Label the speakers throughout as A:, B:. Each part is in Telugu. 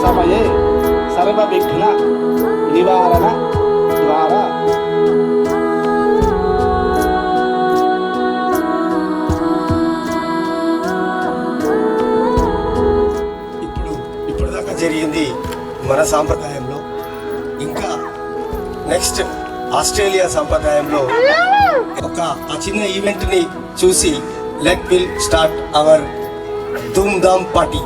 A: సమయే సర్వవిఘ్న నివారణ ద్వారా ఇప్పటిదాకా జరిగింది మన సాంప్రదాయంలో. ఇంకా నెక్స్ట్ ఆస్ట్రేలియా సాంప్రదాయంలో ఆ చిన్న ఈవెంట్ ని చూసి let will start our Dhoom Dham party.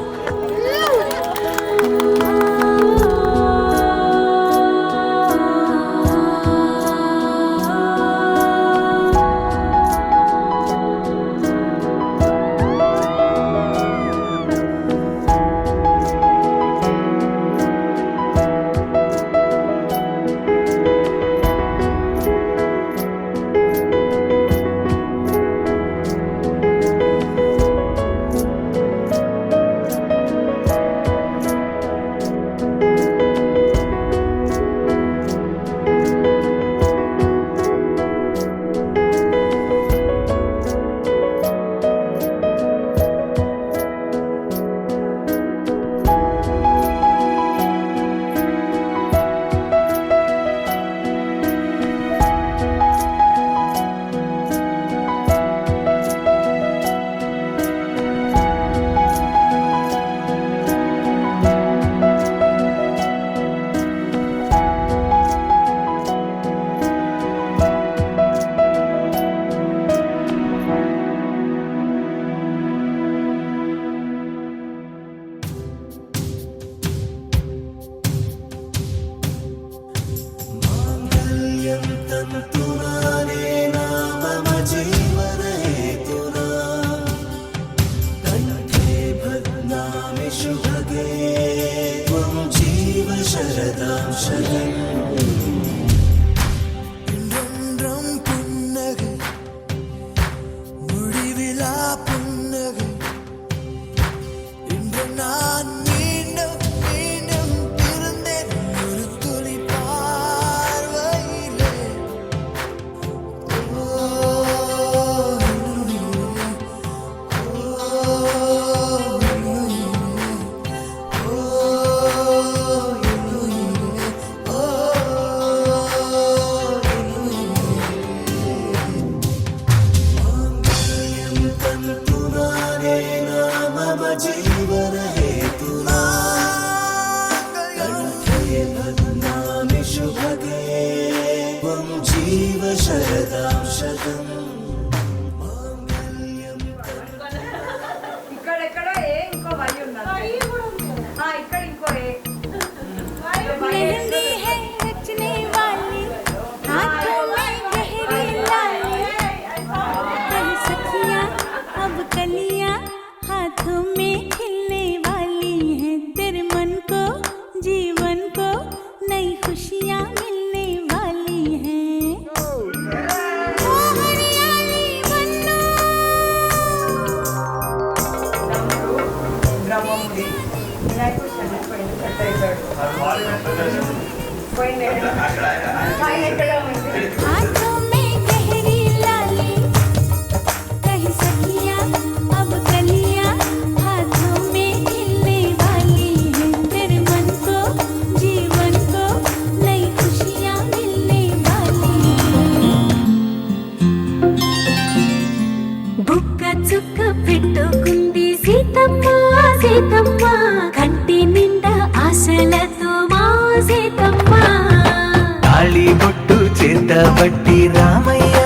B: పట్టి రామయ్య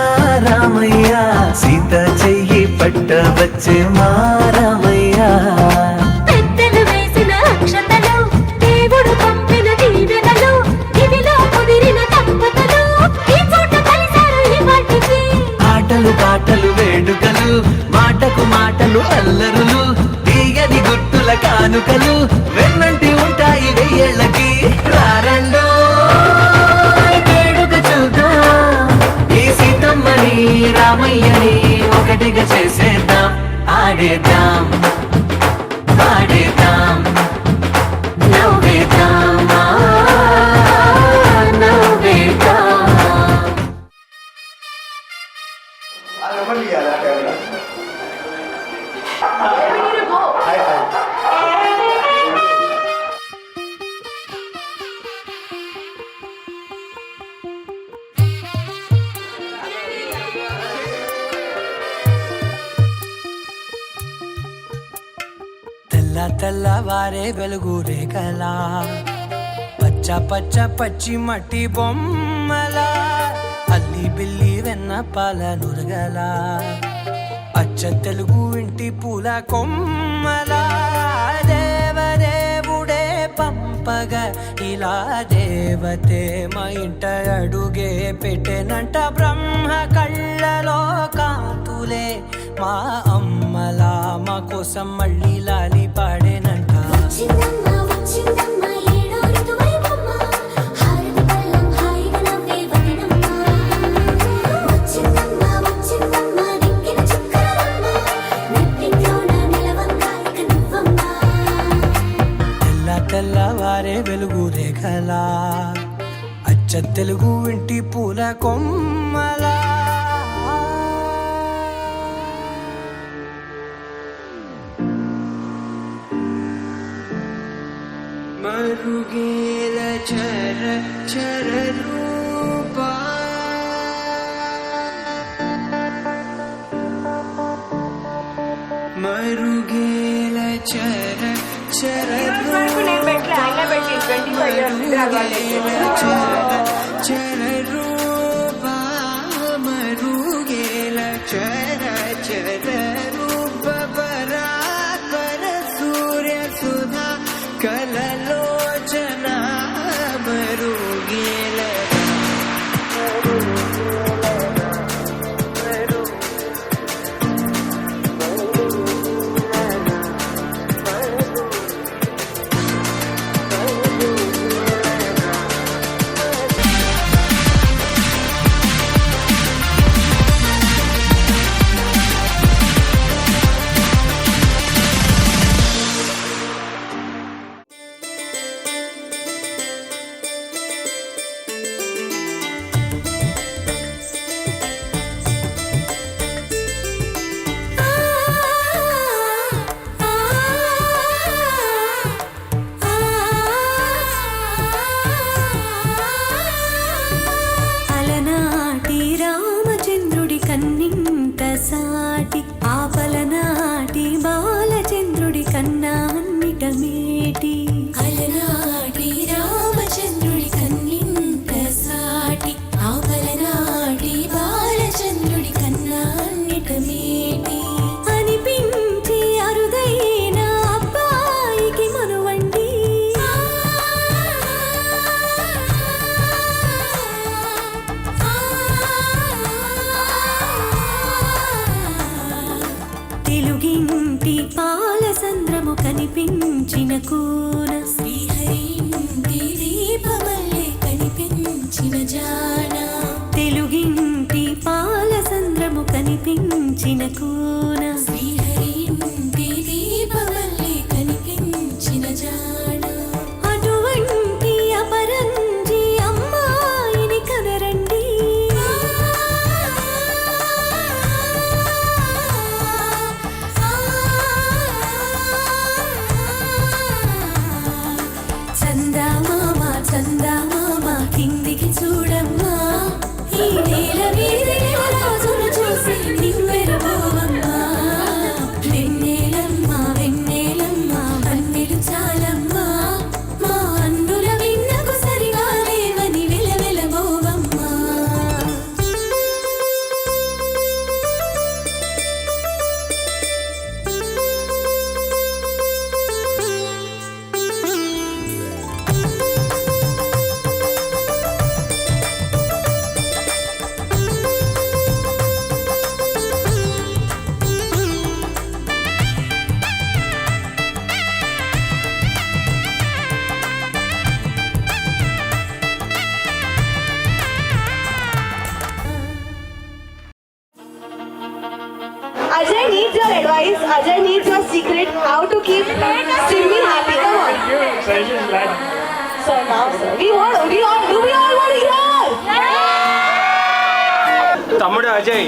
B: రామయ్య సీత చెయ్యి పట్ట వచ్చే మా రామయ్య
C: పెద్దలు వేసిన అక్షతలు దేవుడు పంపిన దీవెనలు ఇవిలో కుదిరిన దంపతులు ఈ చోట కలిశారు ఈ వాటికి
B: ఆటలు పాట ఆటలు వేడుకలు మాటకు మాటలు అల్లరులు తీయని గుర్తుల కానుకలు వెన్నంటి ఉంటాయి వెయ్యేళ్ళకి రారండో వేడుక చూద్దాం ఈ సీతమ్మని రామయ్యని ఒకటిగా చేసేద్దాం ఆడేద్దాం పాడేద్దాం నవ్వేద్దాం నవ్వేద్దాం
D: తెల్లవారే వెలుగు రేఖలా పచ్చ పచ్చ పచ్చి మట్టి బొమ్మలా అల్లి బిల్లి వెన్న పాల నురగలా అచ్చ తెలుగు ఇంటి పూల కొమ్మలా దేవదేవుడే పంపగా ఇలా దేవతే మా ఇంట అడుగే పెట్టెనంట బ్రహ్మ కళ్ళలో కాంతులే మా అమ్మలా మా కోసం మళ్ళీ లాలి పాడేనంట
C: వచ్చిందమ్మ వచ్చిందమ్మ ఏడో ఋతువైవమ్మ హారతి పళ్ళం హాయిగా నవ్వే వదినమ్మ వచ్చిందమ్మ వచ్చిందమ్మ దిక్కిన చుక్కలమ్మ నెట్టింట్లోన నిలవంగా ఇక నువ్వమ్మ
D: తెల్లవారే వెలుగు రేఖలా అచ్చ తెలుగు ఇంటి పూల కొమ్మలా మరుగేల చర చర రూపా మరుగేల చర చర చర రూపా మరుగేల చర చర రూప పరాత్పర సూర్య సుధా కలలోచన మరుగేల
E: అలనాటి రామచంద్రుడి కన్నింత సాటి ఆపలనాటి బాలచంద్రుడి కన్నా అన్నిట మేటి అలనాటి రామచంద్రుడి కన్నింత సాటి ఆపలనాటి బాలచంద్రుడి కన్నా అన్నిట మేటి అనిపించి అరుదైన అబ్బాయికి మనువండి తెలుగింటి పాలసంద్రము కనిపించిన కూన శ్రీహరి ఇంటి దీపమల్లె కనిపించిన జాన తెలుగింటి పాలసంద్రము కనిపించిన కూన శ్రీహరి ఇంటి దీపమల్లె కనిపించిన జాన అటువంటి అపరంజి అమ్మాయిని కనరండి చందమామ చందమామ కిందికి చూడమ్మా ఈ నేల మీద రోజును చూసి నివ్వెరపోవమ్మా
F: Ajay needs your advice. Ajay needs your secret how to keep Simmi happy. Come on. So now, sir, do we all want to hear?
G: తమ్ముడు అజయ్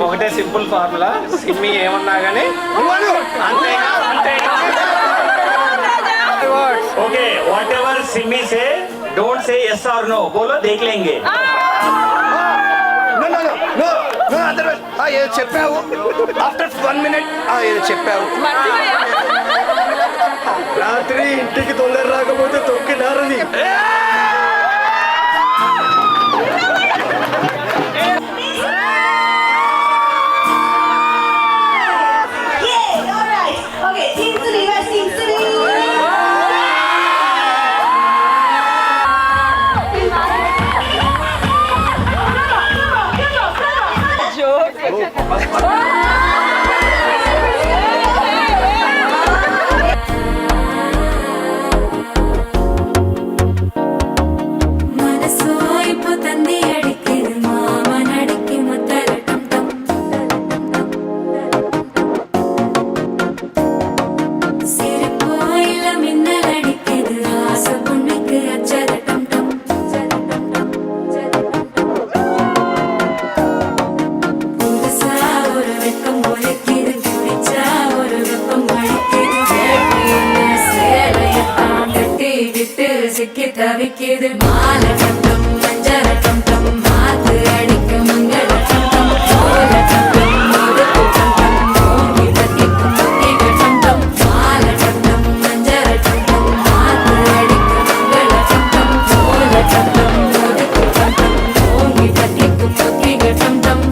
G: ఒకటే సింపుల్ ఫార్ములా సిమ్మి ఏమన్నా కానీ
H: ओके वॉट एवर सिमी से डोंट से यस और नो बोलो देख लेंगे
A: ఏదో చెప్పావు ఆఫ్టర్ 1 minute ఏదో చెప్పావు రాత్రి ఇంటికి తొందర రాకపోతే తొక్కినారని
F: Yeah, all right. Okay, Team City, where's Team City?
E: మనసు అయిపోతుంది అడిగేది మామ నడికి మొత్తలటం సిరిపోయిల మిన్నలడిగేది ఆశ పుణ్యకి అచ్చరటం புதுசா ஒரு வெக்கம் ஒலிக்குது பிடிச்சா ஒரு வெப்பம் அடிக்குது சேலையத்தான் கட்டி விட்டு சிக்கி தவிக்குது மாலை கட்டம் மஞ்சள் கட்டம் மாத்து அடிக்க மங்கள கட்டம் சோழ கட்டம் முதுகு கட்டம் ஓங்கி தட்டிக்கும் முத்திக கட்டம் மாலை கட்டம் மஞ்சள் கட்டம் மாத்து அடிக்க மங்கள கட்டம் சோழ கட்டம் முதுகு கட்டம் ஓங்கி தட்டிக்கும் முத்திக கட்டம்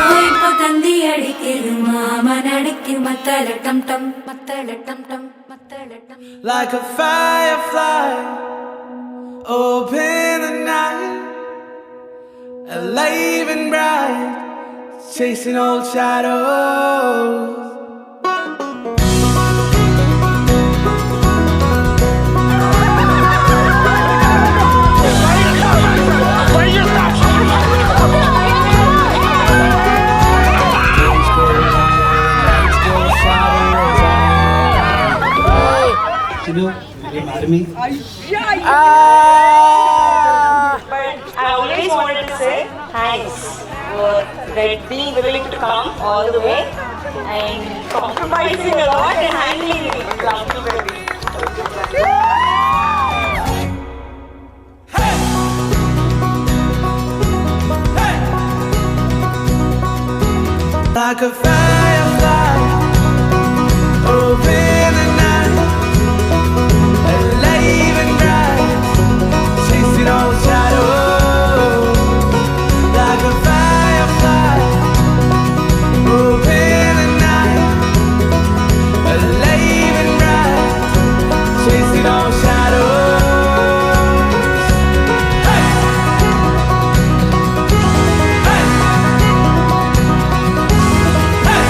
E: சோய்பதந்தி அடிக்குது மாமா நடிக்கு மத்தளட்டம் டம் மத்தளட்டம் டம் மத்தளட்டம்
B: Like a firefly, open the night, alive and bright, chasing old shadows.
I: I always wanted to say thanks for being willing to come all the way and compromising a lot and handling it lovely baby.
B: Like a firefly, open the night, alive and bright, chasing all shadows. Like a firefly, open the night, alive and bright, chasing all shadows. Hey! Hey! Hey!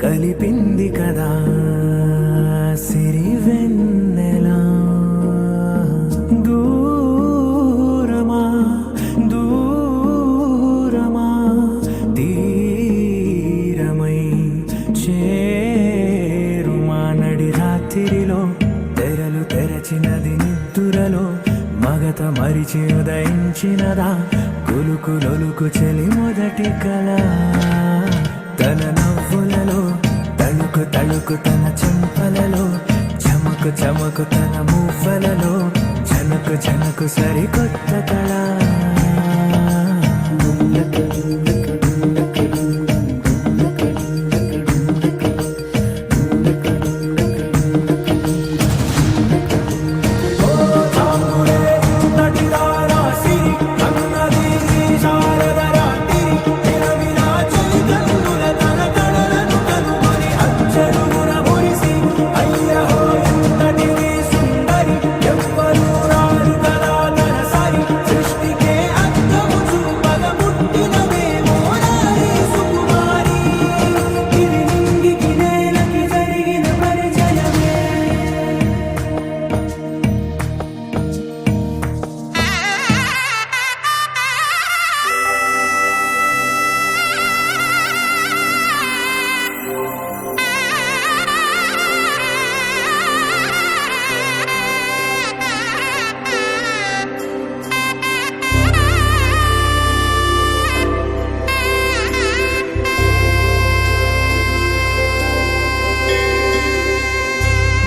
B: కలిపింది కదా సిరి వెన్నెలా. దూరమా దూరమా తీరమై చేరుమా నడి రాత్రిలో తెరలు తెరచినది నిద్దురలో మగత మరిచి ఉదయించినదా కులుకు లొలుకు చెలి మొదటి కళ. తన నవ్వులలో తళుకు తళుకు తన చెంపలలో చమకు చమకు తన మూఫలలో జనకు జనకు సరికొత్త కళ.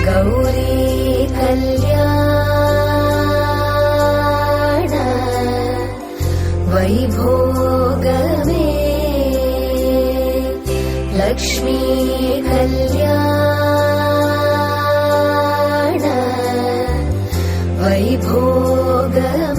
C: गौरी कल्याण वैभोगमे लक्ष्मी कल्याण वैभोगमे